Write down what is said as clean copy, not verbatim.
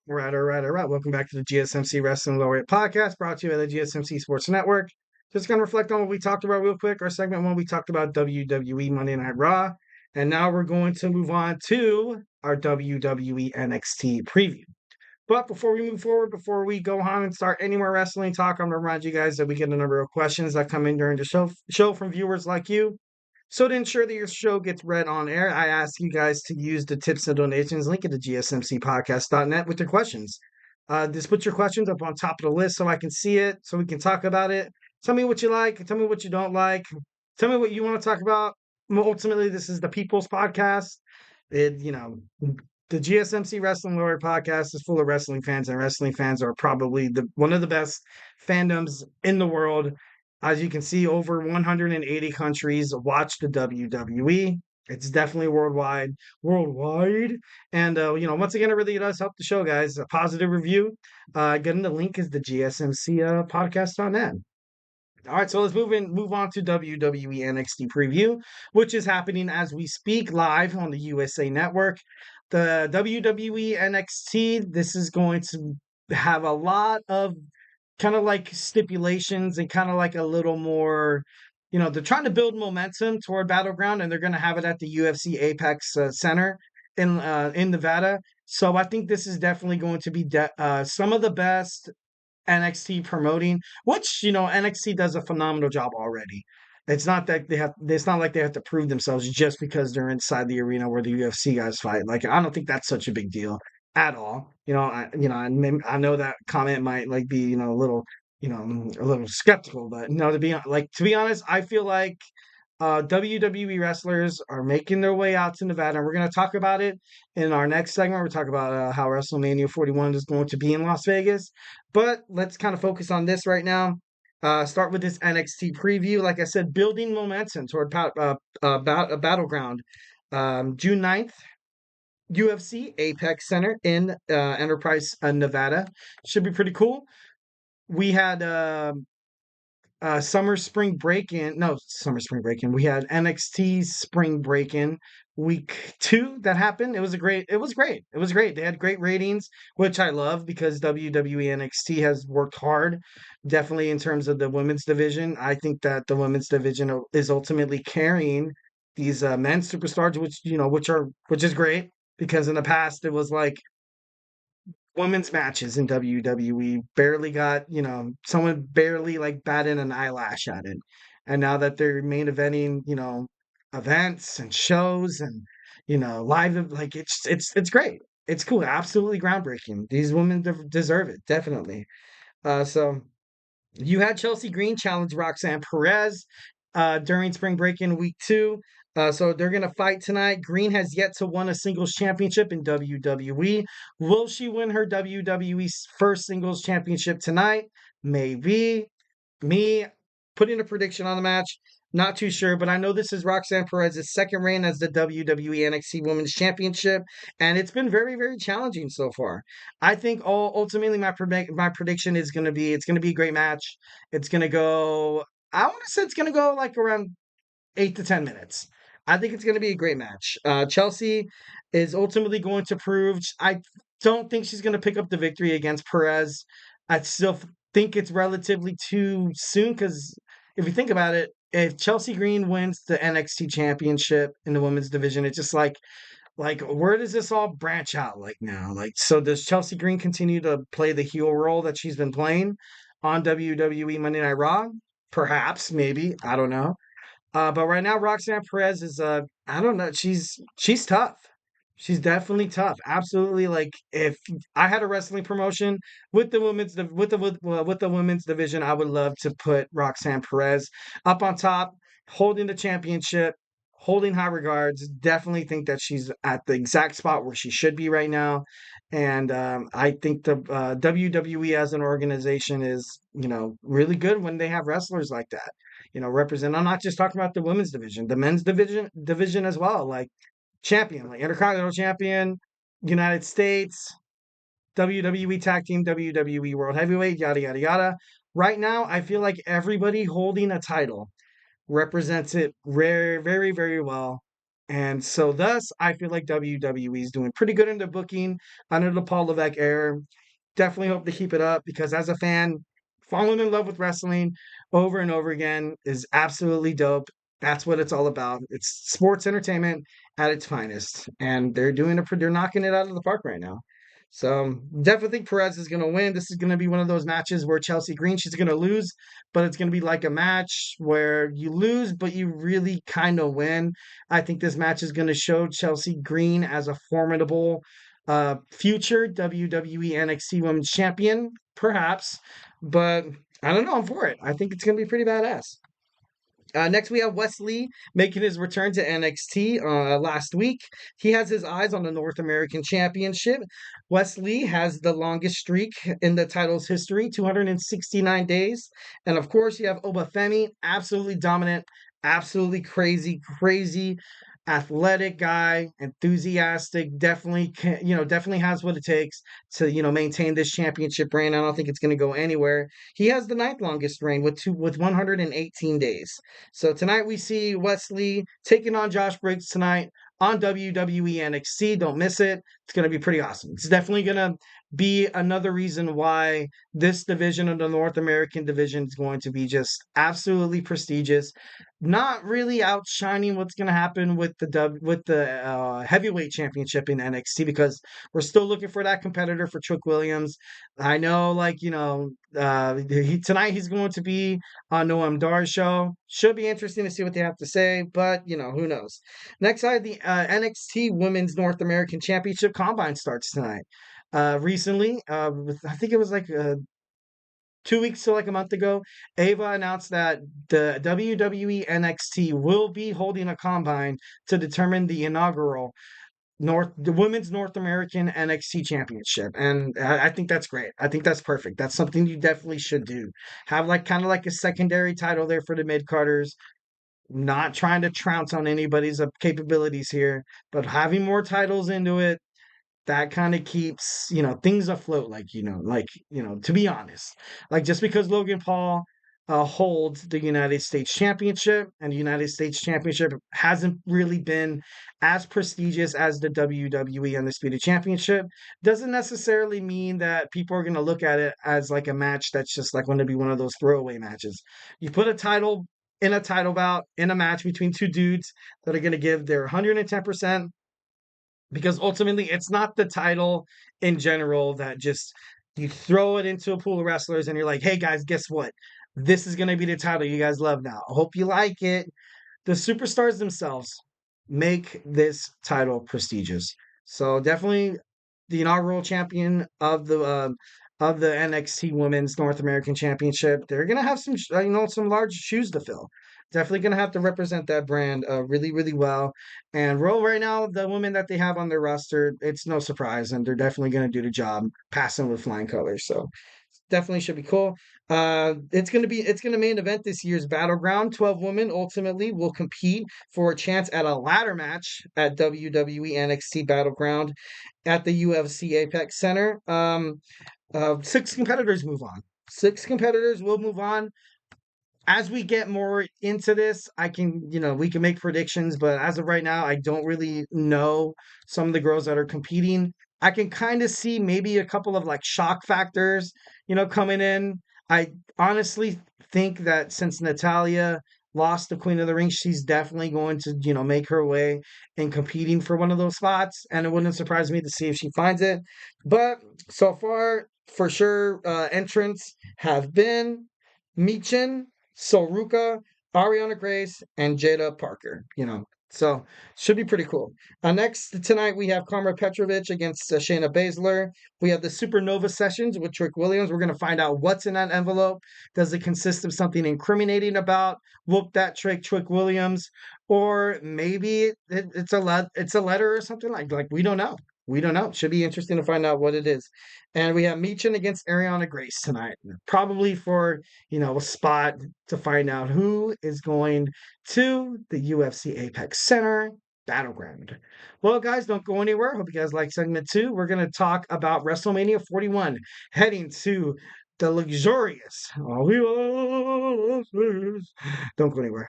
All right. Welcome back to the GSMC Wrestling Laureate Podcast, brought to you by the GSMC Sports Network. Just going to reflect on what we talked about real quick. Our segment one, we talked about WWE Monday Night Raw. And now we're going to move on to our WWE NXT preview. But before we move forward, before we go on and start any more wrestling talk, I'm going to remind you guys that we get a number of questions that come in during the show from viewers like you. So to ensure that your show gets read on air, I ask you guys to use the tips and donations link at the gsmcpodcast.net with your questions. Just put your questions up on top of the list so I can see it, so we can talk about it. Tell me what you like. Tell me what you don't like. Tell me what you want to talk about. Ultimately, this is the People's Podcast. The GSMC Wrestling Laureate Podcast is full of wrestling fans, and wrestling fans are probably one of the best fandoms in the world. As you can see, over 180 countries watch the WWE. It's definitely worldwide. And, once again, it really does help the show, guys. A positive review. Again, the link is the GSMC podcast.net. All right, so let's move on to WWE NXT preview, which is happening as we speak live on the USA Network. The WWE NXT, this is going to have a lot of kind of like stipulations and kind of like a little more, they're trying to build momentum toward Battleground, and they're going to have it at the UFC Apex Center in Nevada. So I think this is definitely going to be some of the best NXT promoting, which NXT does a phenomenal job already. It's not that it's not like they have to prove themselves just because they're inside the arena where the UFC guys fight. Like, I don't think that's such a big deal at all. I know that comment might be, a little skeptical, but no, to be honest, I feel like WWE wrestlers are making their way out to Nevada, and we're going to talk about it in our next segment. We're talking about how WrestleMania 41 is going to be in Las Vegas, but let's kind of focus on this right now. Start with this NXT preview. Like I said, building momentum toward Battleground. June 9th, UFC Apex Center in Enterprise, Nevada. Should be pretty cool. We had summer spring break-in. We had NXT spring break-in week 2 that happened. It was great. They had great ratings, which I love because WWE NXT has worked hard, definitely in terms of the women's division. I think that the women's division is ultimately carrying these men's superstars, which is great, because in the past it was like women's matches in WWE barely got, someone barely batted an eyelash at it. And now that they're main eventing, events and shows and, live, it's great. It's cool. Absolutely groundbreaking. These women deserve it. Definitely. So you had Chelsea Green challenge Roxanne Perez during spring break in week 2. So they're going to fight tonight. Green has yet to win a singles championship in WWE. Will she win her WWE's first singles championship tonight? Maybe. Me putting a prediction on the match, not too sure, but I know this is Roxanne Perez's second reign as the WWE NXT Women's Championship, and it's been very, very challenging so far. I think ultimately my prediction is going to be it's going to be a great match. It's going to go. I want to say it's going to go around 8 to 10 minutes. I think it's going to be a great match. Chelsea is ultimately going to prove. I don't think she's going to pick up the victory against Perez. I still think it's relatively too soon, because if you think about it, if Chelsea Green wins the NXT championship in the women's division, it's just like where does this all branch out now? So does Chelsea Green continue to play the heel role that she's been playing on WWE Monday Night Raw? Perhaps, maybe, I don't know. But right now, Roxanne Perez is I don't know. She's tough. She's definitely tough. Absolutely. If I had a wrestling promotion with the women's division, I would love to put Roxanne Perez up on top, holding the championship, holding high regards. Definitely think that she's at the exact spot where she should be right now. And I think the WWE as an organization is, really good when they have wrestlers like that, represent. I'm not just talking about the women's division, the men's division as well, champion, Intercontinental Champion, United States, WWE Tag Team, WWE World Heavyweight, yada, yada, yada. Right now, I feel like everybody holding a title represents it very, very, very well. And so thus, I feel like WWE is doing pretty good in their booking under the Paul Levesque era. Definitely hope to keep it up because as a fan, falling in love with wrestling over and over again is absolutely dope. That's what it's all about. It's sports entertainment at its finest, and they're knocking it out of the park right now. So definitely think Perez is going to win. This is going to be one of those matches where Chelsea Green, she's going to lose, but it's going to be like a match where you lose, but you really kind of win. I think this match is going to show Chelsea Green as a formidable future WWE NXT Women's Champion, perhaps, but I don't know. I'm for it. I think it's going to be pretty badass. Next, we have Wes Lee making his return to NXT last week. He has his eyes on the North American Championship. Wes Lee has the longest streak in the title's history, 269 days. And of course, you have Obafemi, absolutely dominant, absolutely crazy athletic guy, enthusiastic, definitely has what it takes to, maintain this championship reign. I don't think it's going to go anywhere. He has the ninth longest reign with 118 days. So tonight we see Wes Lee taking on Josh Briggs tonight on WWE NXT. Don't miss it. It's going to be pretty awesome. It's definitely going to be another reason why this division of the North American division is going to be just absolutely prestigious. Not really outshining what's going to happen with the heavyweight championship in NXT because we're still looking for that competitor for Trick Williams. I know, tonight he's going to be on Noam Dar's show. Should be interesting to see what they have to say, but who knows. Next side, the NXT Women's North American Championship Combine starts tonight. Recently, I think it was like 2 weeks to like a month ago, Ava announced that the WWE NXT will be holding a combine to determine the inaugural the Women's North American NXT Championship, and I think that's great. I think that's perfect. That's something you definitely should do. Have kind of like a secondary title there for the mid carders. Not trying to trounce on anybody's capabilities here, but having more titles into it, that kind of keeps things afloat, to be honest, like just because Logan Paul holds the United States Championship, and the United States Championship hasn't really been as prestigious as the WWE Undisputed Championship, doesn't necessarily mean that people are going to look at it as like a match that's just like going to be one of those throwaway matches. You put a title in a title bout in a match between two dudes that are going to give their 110%, because ultimately it's not the title in general that just you throw it into a pool of wrestlers and you're like, hey guys, guess what? This is going to be the title you guys love now. I hope you like it. The superstars themselves make this title prestigious. So definitely the inaugural champion of the NXT Women's North American Championship. They're gonna have some large shoes to fill. Definitely gonna have to represent that brand really well. And Raw right now, the women that they have on their roster, it's no surprise, and they're definitely gonna do the job, passing with flying colors. So definitely should be cool. It's gonna main event this year's Battleground. 12 women ultimately will compete for a chance at a ladder match at WWE NXT Battleground at the UFC Apex Center. Six competitors move on. Six competitors will move on. As we get more into this, we can make predictions, but as of right now, I don't really know some of the girls that are competing. I can kind of see maybe a couple of like shock factors, coming in. I honestly think that since Natalia lost the Queen of the Ring, she's definitely going to, make her way in competing for one of those spots, and it wouldn't surprise me to see if she finds it. But so far, for sure, entrants have been Michin, Soruka, Ariana Grace, and Jada Parker. So should be pretty cool. Next tonight we have Karma Petrovic against Shayna Baszler. We have the Supernova sessions with Trick Williams. We're going to find out what's in that envelope. Does it consist of something incriminating about whoop that Trick Williams, or maybe it's a letter or something like we don't know. We don't know. Should be interesting to find out what it is. And we have Michin against Ariana Grace tonight, probably for a spot to find out who is going to the UFC Apex Center Battleground. Well, guys, don't go anywhere. Hope you guys like segment 2. We're going to talk about WrestleMania 41, heading to the luxurious. Don't go anywhere.